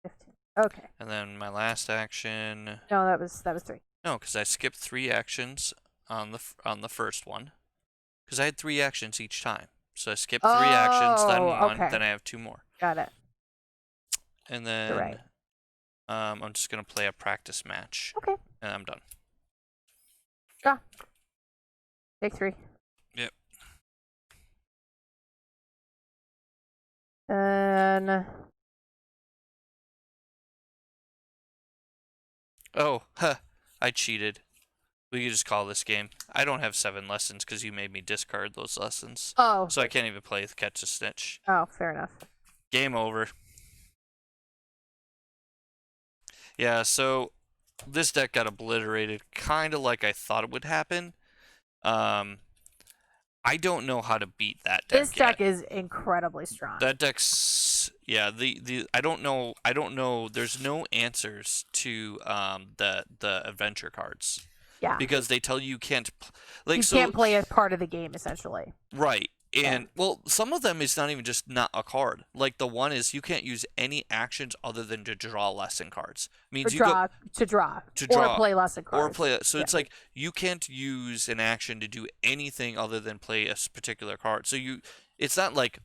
15. Okay. And then my last action. No, that was 3. No, because I skipped 3 actions on the first one. Because I had 3 actions each time. So I skipped 3 actions, then 1, then I have 2 more. Got it. And then You're right. I'm just gonna play a practice match. Okay. And I'm done. Draw. Take 3. Yep. And oh, huh. I cheated. We could just call this game. I don't have 7 lessons because you made me discard those lessons. oh. So I can't even play with Catch the Snitch. Oh, fair enough. Game over. Yeah, so this deck got obliterated kind of like I thought it would happen. I don't know how to beat that deck. This deck is incredibly strong. That deck's I don't know there's no answers to the adventure cards. Yeah. Because they tell you can't can't play as part of the game essentially. Right. And well, some of them is not even just not a card. Like the one is you can't use any actions other than to draw lesson cards. Means to draw or play lesson cards. So it's like you can't use an action to do anything other than play a particular card. So it's not like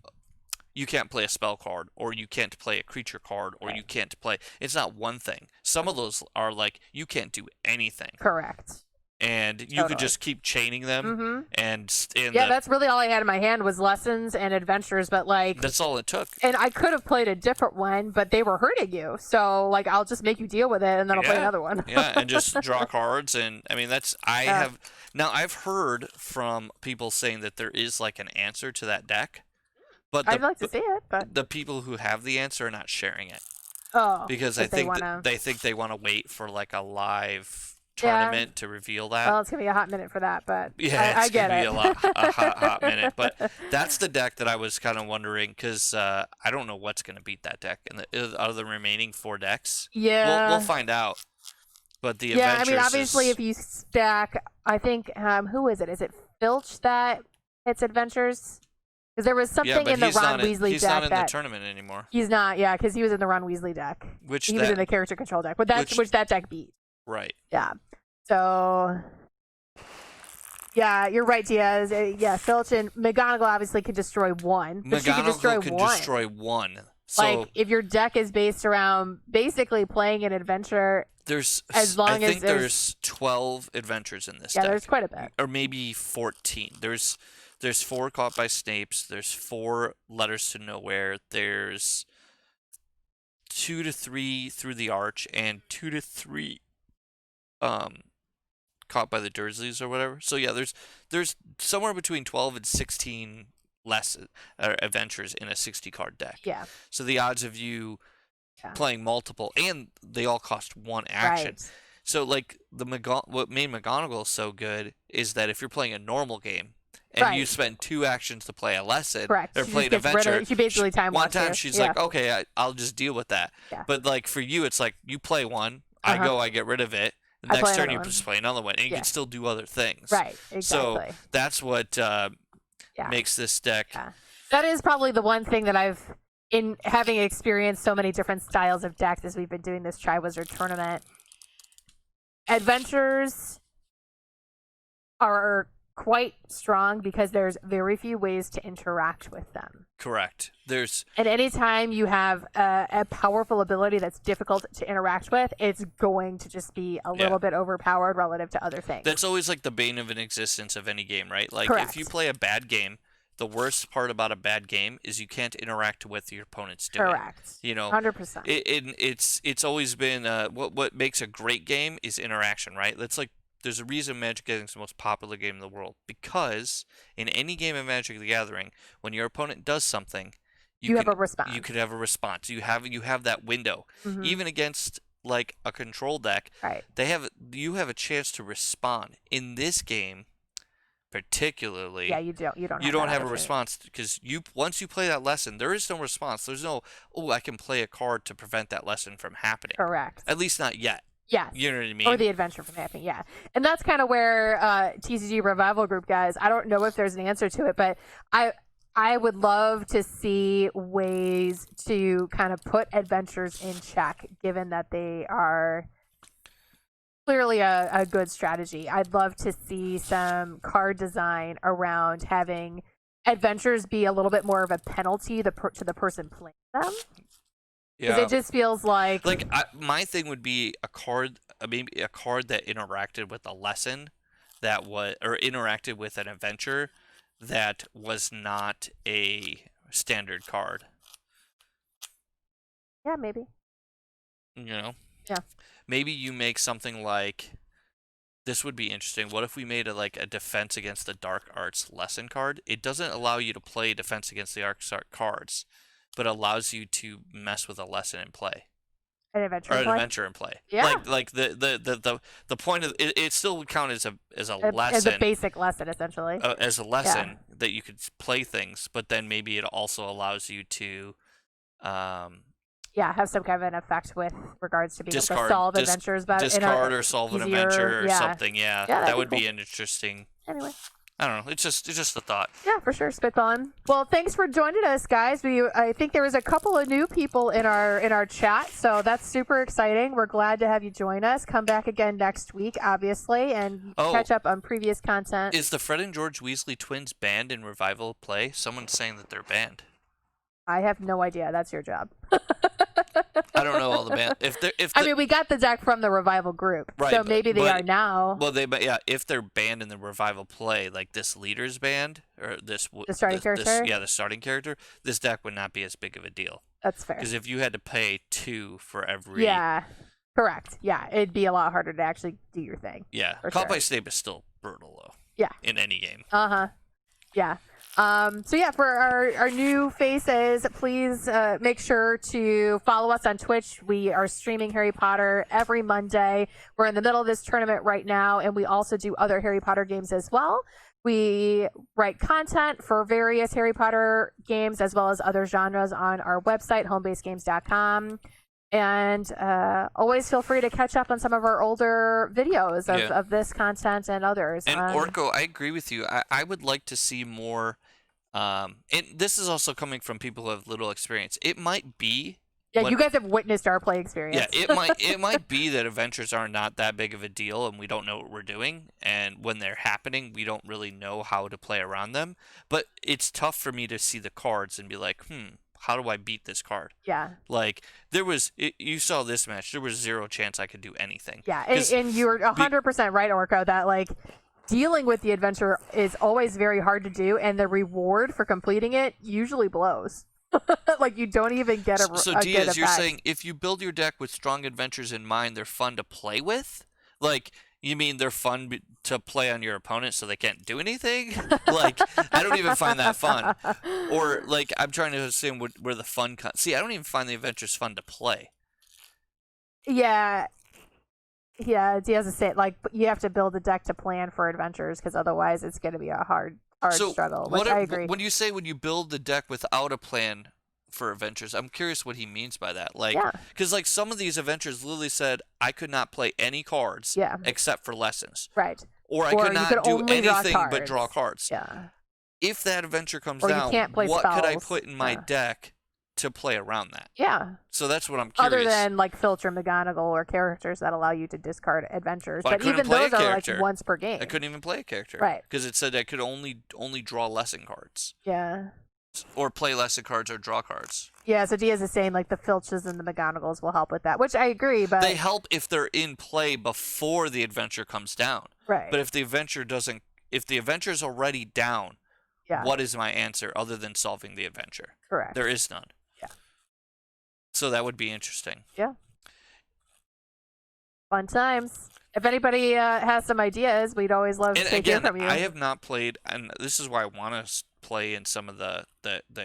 you can't play a spell card or you can't play a creature card or you can't play. It's not one thing. Some of those are like you can't do anything. Correct. And you could just keep chaining them, and that's really all I had in my hand was lessons and adventures. But like that's all it took. And I could have played a different one, but they were hurting you. So like I'll just make you deal with it, and then I'll play another one. Yeah, and just draw cards, and I mean I've heard from people saying that there is like an answer to that deck, but I'd like to see it. But the people who have the answer are not sharing it. Oh, because I think they want to wait for like a live tournament to reveal that. Well, it's gonna be a hot minute for that, but yeah, I get it. a hot minute. But that's the deck that I was kind of wondering because I don't know what's gonna beat that deck and out of the remaining 4 decks. Yeah, we'll find out. But the I mean, obviously, if you stack, I think who is it? Is it Filch that hits adventures? Because there was something in the Ron Weasley deck. He's not in the tournament anymore. He's not, because he was in the Ron Weasley deck. He was in the character control deck, but which that deck beat. Right. Yeah. So, yeah, you're right, Diaz. Yeah, Filch and McGonagall obviously can destroy 1. But she can destroy 1. So, like, if your deck is based around basically playing an adventure, I think there's 12 adventures in this deck. Yeah, there's quite a bit. Or maybe 14. There's There's 4 Caught by Snapes. There's 4 Letters to Nowhere. There's 2 to 3 Through the Arch, and 2 to 3 Caught by the Dursleys or whatever. So yeah, there's somewhere between 12 and 16 adventures in a 60 card deck. Yeah. So the odds of you playing multiple, and they all cost 1 action. Right. So like what made McGonagall so good is that if you're playing a normal game and you spend 2 actions to play a lesson or play an adventure, she basically time one time she's like, okay, I'll just deal with that. Yeah. But like for you, it's like you play one, I get rid of it. The next turn you just play another one, and you can still do other things. Right. Exactly. So that's what makes this deck. Yeah. That is probably the one thing that I've, in having experienced so many different styles of decks as we've been doing this Triwizard tournament. Adventures are quite strong because there's very few ways to interact with them. Correct. And anytime you have a powerful ability that's difficult to interact with, it's going to just be a little bit overpowered relative to other things. That's always like the bane of an existence of any game, right? Like Correct. if you play a bad game, the worst part about a bad game is you can't interact with your opponent's doing. Correct. 100%. It's always been what makes a great game is interaction, right? That's like there's a reason Magic the Gathering is the most popular game in the world, because in any game of Magic the Gathering, when your opponent does something, you have a response. You could have a response. You have that window. Mm-hmm. Even against like a control deck, right? You have a chance to respond. In this game, particularly, you don't have a response, because once you play that lesson, there is no response. There's no, I can play a card to prevent that lesson from happening. Correct. At least not yet. Yes. You know what I mean? Or the adventure from happening, yeah. And that's kind of where TCG Revival Group guys, I don't know if there's an answer to it, but I would love to see ways to kind of put adventures in check, given that they are clearly a good strategy. I'd love to see some card design around having adventures be a little bit more of a penalty to the person playing them. Yeah. It just feels like my thing would be a card, maybe a card that interacted with a lesson or interacted with an adventure that was not a standard card. Yeah, maybe. Yeah. Maybe you make something like, this would be interesting. What if we made a Defense Against the Dark Arts lesson card? It doesn't allow you to play Defense Against the Dark Arts cards, but allows you to mess with a lesson in play. An adventure in play. Yeah. Like the point of it still would count as a lesson. As a basic lesson, essentially. As a lesson that you could play things, but then maybe it also allows you to have some kind of an effect with regards to being able to solve adventures, but discard or solve an adventure or something. Yeah, that would be an interesting. Anyway, I don't know. It's just a thought. Yeah, for sure, spitballing. Well, thanks for joining us, guys. I think there was a couple of new people in our chat, so that's super exciting. We're glad to have you join us. Come back again next week, obviously, and catch up on previous content. Is the Fred and George Weasley twins banned in Revival play? Someone's saying that they're banned. I have no idea. That's your job. I don't know all the band. I mean, we got the deck from the Revival group, right, so maybe they are now. Well, if they're banned in the Revival play, like this leader's banned or the starting character. The starting character. This deck would not be as big of a deal. That's fair. Because if you had to pay 2 for every. Yeah. Correct. Yeah, it'd be a lot harder to actually do your thing. Yeah. Caught by Snape is still brutal though. Yeah. In any game. Yeah. For our new faces, please make sure to follow us on Twitch. We are streaming Harry Potter every Monday. We're in the middle of this tournament right now, and we also do other Harry Potter games as well. We write content for various Harry Potter games as well as other genres on our website, homebasegames.com. And always feel free to catch up on some of our older videos of this content and others. And Orko, I agree with you. I would like to see more. And this is also coming from people who have little experience. It might be. Yeah, you guys have witnessed our play experience. Yeah, it might be that adventures are not that big of a deal, and we don't know what we're doing. And when they're happening, we don't really know how to play around them. But it's tough for me to see the cards and be like, how do I beat this card? Yeah. Like, you saw this match. There was zero chance I could do anything. Yeah, and you were 100% right, Orko, that, dealing with the adventure is always very hard to do, and the reward for completing it usually blows. Like, you don't even get a So a Diaz, good you're effect. saying if you build your deck with strong adventures in mind, they're fun to play with? Like, you mean they're fun to play on your opponent so they can't do anything? Like, I don't even find that fun. Or, like, I'm trying to assume where the fun comes. See, I don't even find the adventures fun to play. Yeah. Yeah, Diaz is saying, like, you have to build a deck to plan for adventures, because otherwise it's going to be a hard struggle. Which I agree. When you build the deck without a plan for adventures, I'm curious what he means by that. Like, because like some of these adventures literally said I could not play any cards except for lessons. Right. Or I could not do anything but draw cards. Yeah. If that adventure comes or down, you can't play what spells. could I put in my deck to play around that? Yeah. So that's what I'm curious. Other than like Filter McGonagall or characters that allow you to discard adventures. Well, but even those are like once per game. I couldn't even play a character. Right. Because it said I could only draw lesson cards. Yeah. Or play lesson cards or draw cards. Yeah, so Diaz is saying like the Filches and the McGonagalls will help with that, which I agree, but they help if they're in play before the adventure comes down. Right. But if the adventure's already down, what is my answer other than solving the adventure? Correct. There is none. Yeah. So that would be interesting. Yeah. Fun times. If anybody has some ideas, we'd always love to hear from you. I have not played, and this is why I want to play in some of the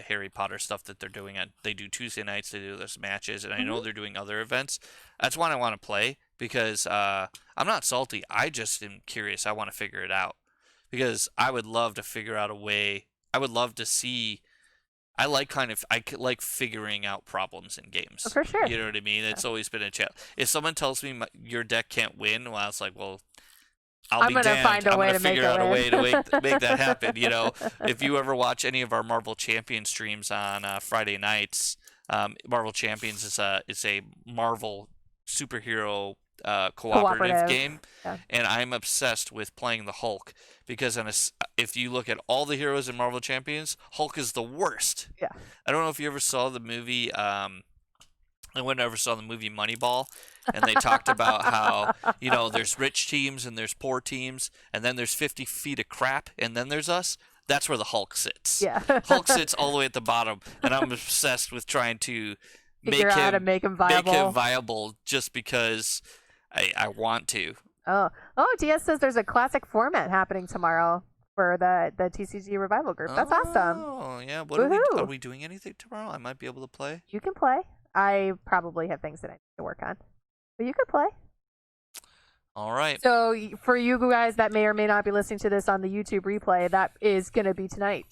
Harry Potter stuff that they're doing. They do Tuesday nights, they do those matches, and I know they're doing other events. That's why I want to play, because I'm not salty. I just am curious. I want to figure it out, because I would love to figure out a way. I would love to see. I like figuring out problems in games. Oh, for sure. You know what I mean? It's always been a challenge. If someone tells me your deck can't win, well, it's like, well, I'm going to find a way to figure out a way to make that happen. You know, if you ever watch any of our Marvel Champions streams on Friday nights, Marvel Champions is a Marvel superhero cooperative game, and I'm obsessed with playing the Hulk, because if you look at all the heroes in Marvel Champions, Hulk is the worst. Yeah. I don't know if you ever saw the movie. I never saw the movie Moneyball, and they talked about how, you know, there's rich teams and there's poor teams, and then there's 50 feet of crap, and then there's us. That's where the Hulk sits. Yeah. Hulk sits all the way at the bottom, and I'm obsessed with trying to make him viable just because I want to. Oh, DS says there's a classic format happening tomorrow for the TCG Revival group. That's awesome. Oh, yeah. Are we doing anything tomorrow? I might be able to play. You can play. I probably have things that I need to work on, but you could play. All right. So for you guys that may or may not be listening to this on the YouTube replay, that is going to be tonight,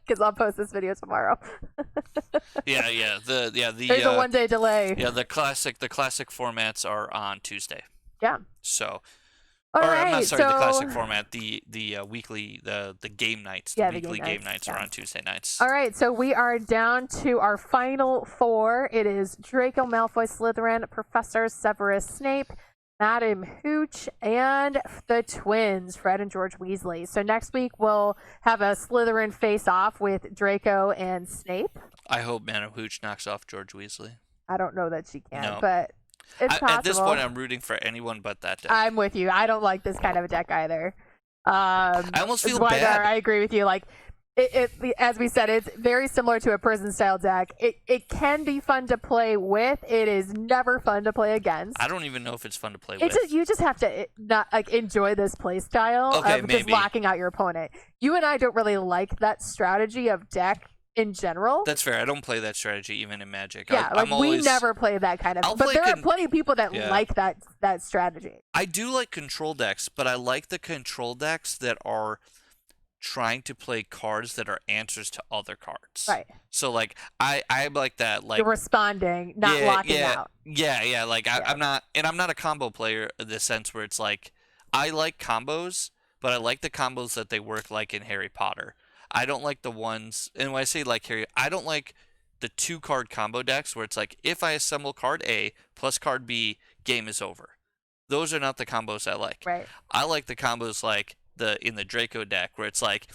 because I'll post this video tomorrow. Yeah. There's a 1 day delay. Yeah, the classic formats are on Tuesday. Yeah. So. All right, I'm not sorry. The classic format, the weekly, the game nights, the weekly game nights are on Tuesday nights. All right, so we are down to our final four. It is Draco Malfoy Slytherin, Professor Severus Snape, Madam Hooch, and the twins, Fred and George Weasley. So next week we'll have a Slytherin face-off with Draco and Snape. I hope Madam Hooch knocks off George Weasley. I don't know that she can, but it's possible. At this point, I'm rooting for anyone but that deck. I'm with you. I don't like this kind of a deck either. I almost feel bad. I agree with you. Like, it as we said, it's very similar to a prison style deck. It can be fun to play with. It is never fun to play against. I don't even know if it's fun to play with. You just have to not enjoy this play style of just locking out your opponent. You and I don't really like that strategy of deck in general. That's fair. I don't play that strategy even in Magic. Yeah, we never play that kind of. But there are plenty of people that like that strategy. I do like control decks, but I like the control decks that are trying to play cards that are answers to other cards. Right. So like I like that. Like you're responding, not locking out. Yeah. Like I'm not a combo player in the sense where it's like I like combos, but I like the combos that they work like in Harry Potter. I don't like the ones, and when I say like Harry, I don't like the 2-card combo decks where it's like, if I assemble card A plus card B, game is over. Those are not the combos I like. Right. I like the combos like in the Draco deck where it's like,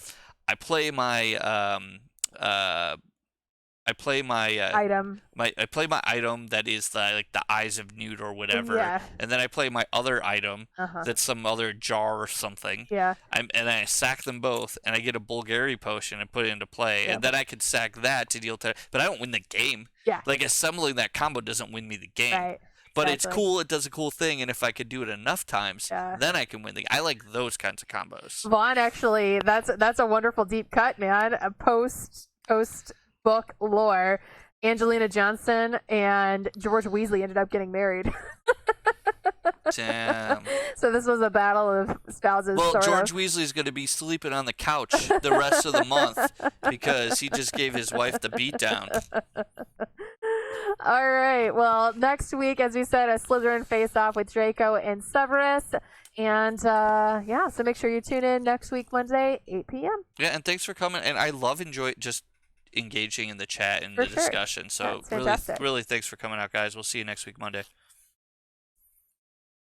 I play my I play my item. I play my item that is the eyes of Newt or whatever, and then I play my other item that's some other jar or something. Yeah. And I sack them both, and I get a Bulgari potion and put it into play, and then I could sack that to deal but I don't win the game. Yeah. Like assembling that combo doesn't win me the game. Right. But it's cool. It does a cool thing, and if I could do it enough times, then I can win the. I like those kinds of combos. Vaughn, actually, that's a wonderful deep cut, man. A post book lore. Angelina Johnson and George Weasley ended up getting married. Damn. So this was a battle of spouses. Well, George Weasley's going to be sleeping on the couch the rest of the month because he just gave his wife the beatdown. All right. Well, next week, as we said, a Slytherin face-off with Draco and Severus. And, so make sure you tune in next week, Monday, 8 p.m. Yeah, and thanks for coming. And I love just engaging in the chat and the discussion. So really thanks for coming out, guys. We'll see you next week, Monday.